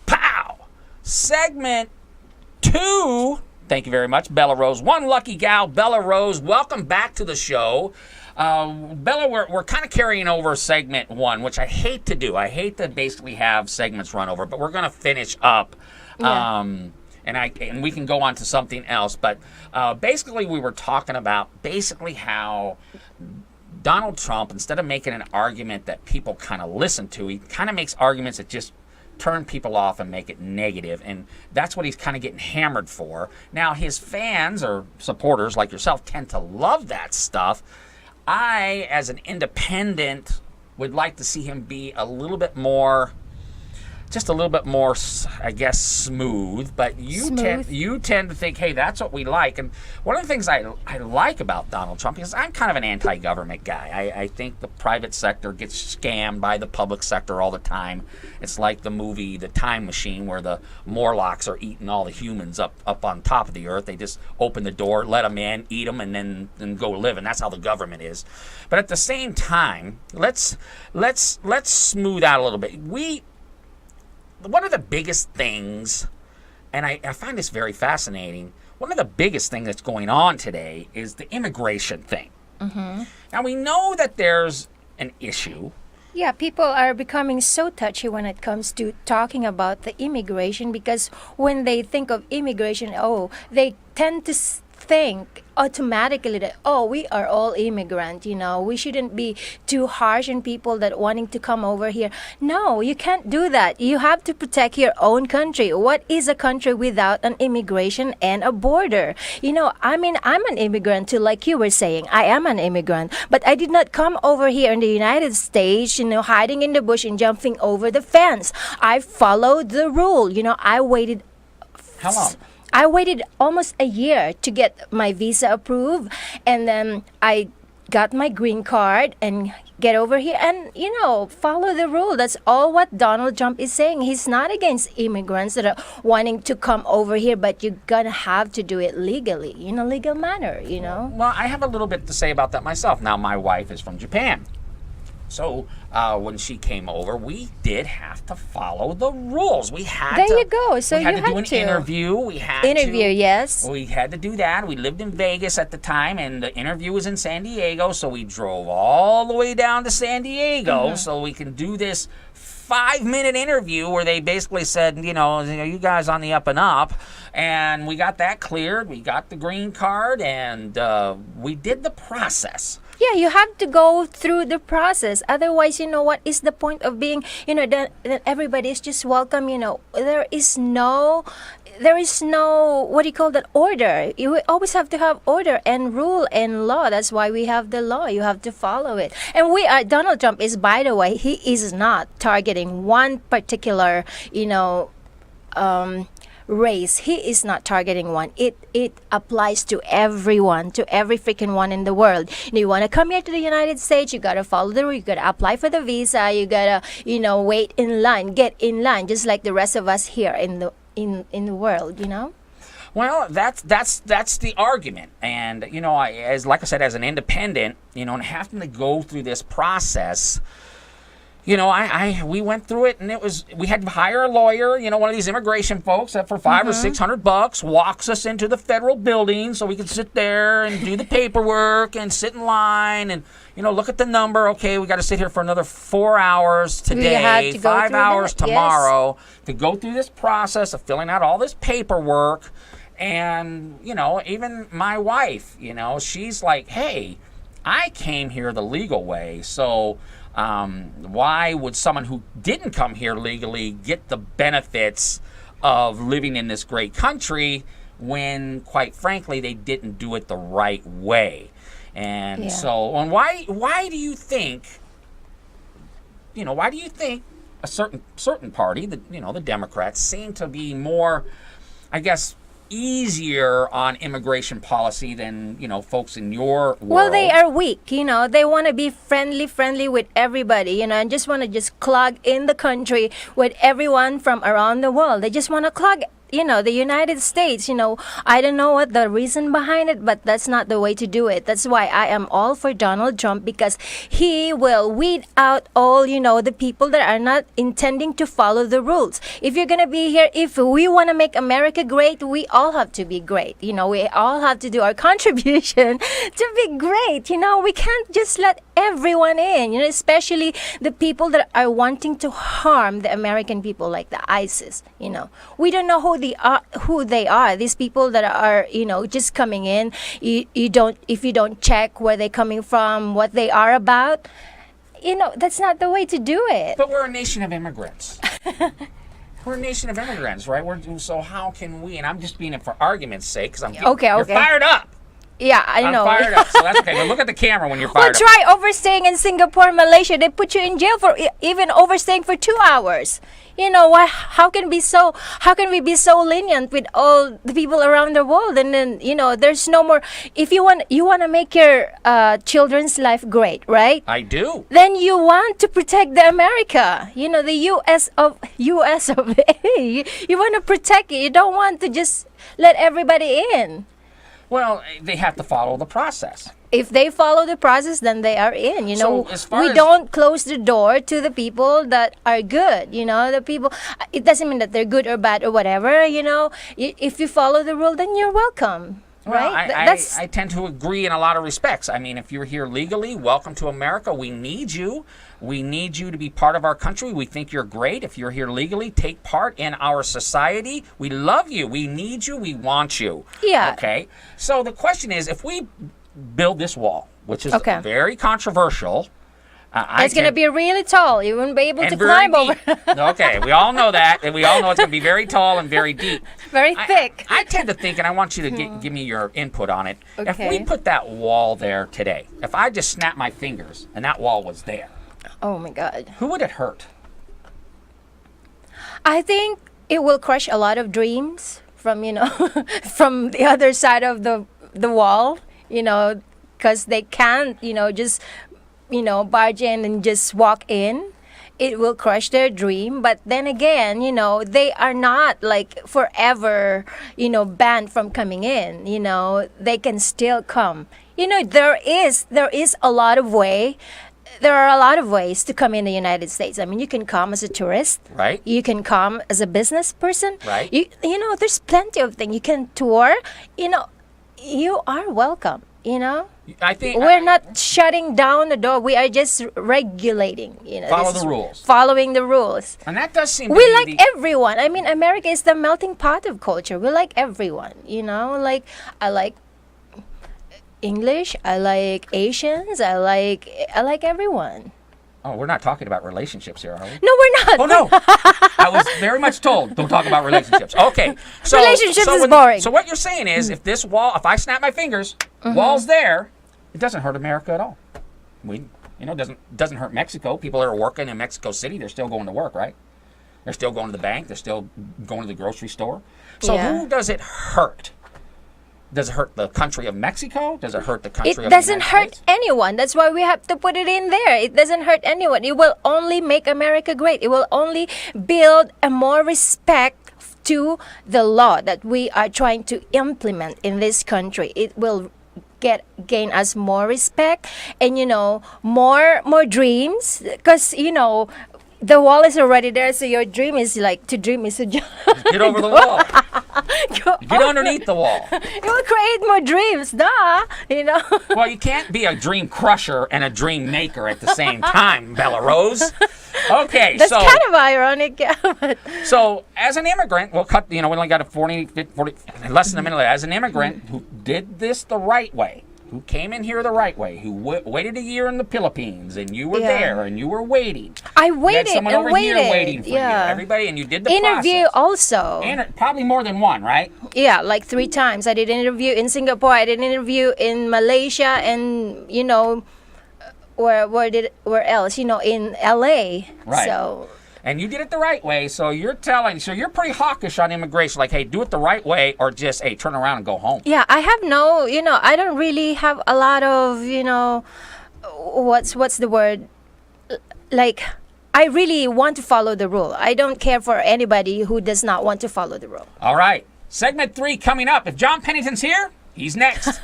Pow! Segment 2. Thank you very much, Bella Rose. One lucky gal, Bella Rose. Welcome back to the show. Bella, we're kind of carrying over segment 1, which I hate to do. I hate to basically have segments run over, but we're going to finish up. Yeah. And we can go on to something else. But basically, we were talking about basically how Donald Trump, instead of making an argument that people kind of listen to, he kind of makes arguments that just turn people off and make it negative, and that's what he's kind of getting hammered for. Now, his fans or supporters like yourself tend to love that stuff. I, as an independent, would like to see him be a little bit more, I guess, smooth. But you tend to think, hey, that's what we like. And one of the things I like about Donald Trump is I'm kind of an anti-government guy. I think the private sector gets scammed by the public sector all the time. It's like the movie The Time Machine, where the Morlocks are eating all the humans up on top of the earth. They just open the door, let them in, eat them, and then go live. And that's how the government is. But at the same time, let's smooth out a little bit. One of the biggest things, and I find this very fascinating, one of the biggest things that's going on today is the immigration thing. Mm-hmm. Now, we know that there's an issue. Yeah, people are becoming so touchy when it comes to talking about the immigration, because when they think of immigration, they tend to think automatically that, we are all immigrant, we shouldn't be too harsh on people that wanting to come over here. No, you can't do that. You have to protect your own country. What is a country without an immigration and a border? I'm an immigrant too, like you were saying. I am an immigrant, but I did not come over here in the United States, hiding in the bush and jumping over the fence. I followed the rule. I waited. How long? I waited almost a year to get my visa approved, and then I got my green card and get over here and, follow the rule. That's all what Donald Trump is saying. He's not against immigrants that are wanting to come over here, but you're going to have to do it legally, in a legal manner, Well, I have a little bit to say about that myself. Now, my wife is from Japan. So when she came over, we did have to follow the rules. We had there to. you go. So we had you to do an interview. We had yes. We had to do that. We lived in Vegas at the time, and the interview was in San Diego. So we drove all the way down to San Diego so we can do this 5-minute interview where they basically said, you guys on the up and up. And we got that cleared. We got the green card, and we did the process. Yeah, you have to go through the process. Otherwise, what is the point of being, that everybody is just welcome, there is no, what do you call that, order. You always have to have order and rule and law. That's why we have the law. You have to follow it. And Donald Trump is, by the way, he is not targeting one particular, race. He is not targeting one. It applies to everyone, to every freaking one in the world. You want to come here to the United States, you gotta follow the rule. You gotta apply for the visa. You gotta, wait in line, get in line, just like the rest of us here in the world. Well, that's the argument, and like I said, as an independent, and having to go through this process. We went through it, and we had to hire a lawyer, one of these immigration folks that for $500 or $600 walks us into the federal building so we can sit there and do the paperwork and sit in line and, look at the number. Okay, we got to sit here for another 4 hours today, 5 hours tomorrow to go through this process of filling out all this paperwork. And, even my wife, she's like, hey, I came here the legal way, so why would someone who didn't come here legally get the benefits of living in this great country when, quite frankly, they didn't do it the right way? And why do you think, a certain party, the Democrats, seem to be more, I guess, easier on immigration policy than folks in your world? Well, they are weak. They want to be friendly with everybody, and just want to clog in the country with everyone from around the world. They just want to clog the United States, I don't know what the reason behind it, but that's not the way to do it. That's why I am all for Donald Trump, because he will weed out all, the people that are not intending to follow the rules. If you're going to be here, if we want to make America great, we all have to be great. We all have to do our contribution to be great. We can't just let everyone in, especially the people that are wanting to harm the American people, like the ISIS. We don't know who they are. These people that are, just coming in. If you don't check where they're coming from, what they are about, that's not the way to do it. But we're a nation of immigrants. We're a nation of immigrants, right? So how can we? And I'm just being it for argument's sake, because you're fired up. Yeah, I know. I'm fired up, so that's okay. But look at the camera when you're fired Well, try overstaying in Singapore, Malaysia. They put you in jail for even overstaying for 2 hours. Why? How can we be so lenient with all the people around the world? And then there's no more. If you want to make your children's life great, right? I do. Then you want to protect the America. The U.S. of A. You want to protect it. You don't want to just let everybody in. Well, they have to follow the process. If they follow the process, then they are in. So we don't close the door to the people that are good. The people. It doesn't mean that they're good or bad or whatever. If you follow the rule, then you're welcome. Well, right? I tend to agree in a lot of respects. I mean, if you're here legally, welcome to America. We need you. We need you to be part of our country. We think you're great. If you're here legally, take part in our society. We love you. We need you. We want you. Yeah. Okay? So the question is, if we build this wall, which is Okay. very controversial. It's going to be really tall. You won't be able to very climb over. Okay, we all know that, and we all know it's going to be very tall and very deep. Very thick. I tend to think, and I want you to give me your input on it. If we Okay. put that wall there today, if I just snapped my fingers and that wall was there, Oh my God. who would it hurt? I think it will crush a lot of dreams from from the other side of the wall, because they can't just barge in and just walk in. It will crush their dream. But then again, they are not like forever banned from coming in. They can still come. There is a lot of way. There are a lot of ways to come in the United States. I mean, you can come as a tourist. Right. You can come as a business person. Right. There's plenty of things. You can tour. You are welcome. I think We're not shutting down the door. We are just regulating. Follow this the is rules. Following the rules. and that does seem to We be like everyone. I mean, America is the melting pot of culture. We like everyone. Like I like English. I like Asians. I like everyone. Oh, we're not talking about relationships here, are we? No, we're not. Oh no! I was very much told don't talk about relationships. Okay, so Relationships is when- boring. So what you're saying is, if this wall, if I snap my fingers, wall's there, it doesn't hurt America at all. Doesn't hurt Mexico. People that are working in Mexico City, they're still going to work, right? They're still going to the bank. They're still going to the grocery store. So Yeah. who does it hurt? Does it hurt the country of Mexico? Does it hurt the country It of the doesn't United hurt States? anyone. That's why we have to put it in there. It doesn't hurt anyone. It will only make America great. It will only build a more respect to the law that we are trying to implement in this country. It will gain us more respect and more dreams, because the wall is already there, so your dream is like to dream is to Get over the wall. Get underneath the wall. It will create more dreams, Well, you can't be a dream crusher and a dream maker at the same time, Bella Rose. Okay, That's so kind of ironic. Yeah, but so as an immigrant, we'll cut. We only got a 40, less than a minute. As an immigrant who did this the right way, who came in here the right way, who waited a year in the Philippines, and you were Yeah. there, and you were waiting. I You had waited someone and over waited. here waiting for Yeah. you. Everybody, and you did the Interview process. also. Probably more than one, right? Yeah, like 3 times. I did an interview in Singapore. I did an interview in Malaysia, and where else? In LA. Right. So And you did it the right way, so you're pretty hawkish on immigration. Like, hey, do it the right way, or just, hey, turn around and go home. yeah, I have I don't really have a lot of what's the word, like I really want to follow the rule. I don't care for anybody who does not want to follow the rule. All right. Segment 3 coming up. If John Pennington's here, he's next.